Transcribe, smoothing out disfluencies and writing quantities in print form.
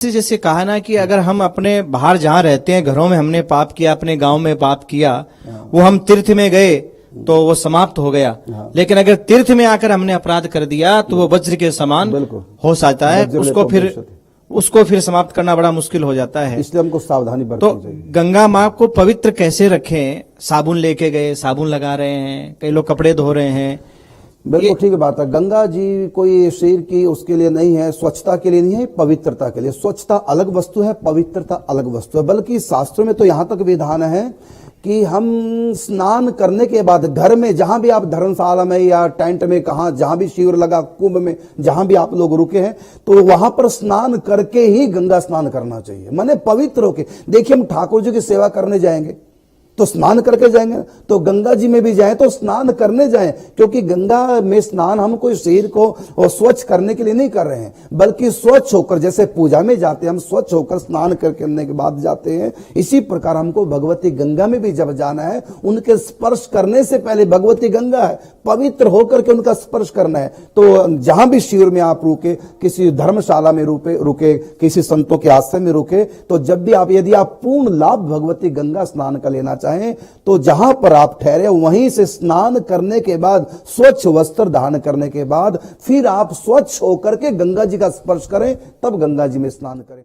जैसे कहा ना कि अगर हम अपने बाहर जहाँ रहते हैं घरों में हमने पाप किया, अपने गांव में पाप किया, वो हम तीर्थ में गए तो वो समाप्त हो गया। लेकिन अगर तीर्थ में आकर हमने अपराध कर दिया तो वो वज्र के समान हो सकता है, उसको फिर समाप्त करना बड़ा मुश्किल हो जाता है। इसलिए हमको सावधानी बरतनी तो चाहिए। गंगा माँ को पवित्र कैसे रखें? साबुन लेके गए, साबुन लगा रहे हैं, कई लोग कपड़े धो रहे हैं। बिल्कुल ठीक बात है। गंगा जी कोई शरीर की उसके लिए नहीं है, स्वच्छता के लिए नहीं है, पवित्रता के लिए। स्वच्छता अलग वस्तु है, पवित्रता अलग वस्तु है। बल्कि शास्त्रों में तो यहाँ तक विधान है कि हम स्नान करने के बाद घर में जहां भी आप धर्मशाला में या टेंट में कहा जहां भी शिविर लगा, कुंभ में जहां भी आप लोग रुके हैं, तो वहां पर स्नान करके ही गंगा स्नान करना चाहिए। माने पवित्र होके। देखिए हम ठाकुर जी की सेवा करने जाएंगे तो स्नान करके जाएंगे, तो गंगा जी में भी जाएं तो स्नान करने जाएं, क्योंकि गंगा में स्नान हम कोई शरीर को स्वच्छ करने के लिए नहीं कर रहे हैं, बल्कि स्वच्छ होकर, जैसे पूजा में जाते हैं हम स्वच्छ होकर स्नान करने के बाद जाते हैं, इसी प्रकार हमको भगवती गंगा में भी जब जाना है, उनके स्पर्श करने से पहले, भगवती गंगा है, पवित्र होकर के उनका स्पर्श करना है। तो जहां भी शिविर में आप रुके, किसी धर्मशाला में रुके, किसी संतों के आश्रम में रुके, तो जब भी आप, यदि आप पूर्ण लाभ भगवती गंगा स्नान का लेना चाहें तो जहां पर आप ठहरे वहीं से स्नान करने के बाद, स्वच्छ वस्त्र धारण करने के बाद, फिर आप स्वच्छ होकर के गंगा जी का स्पर्श करें, तब गंगा जी में स्नान करें।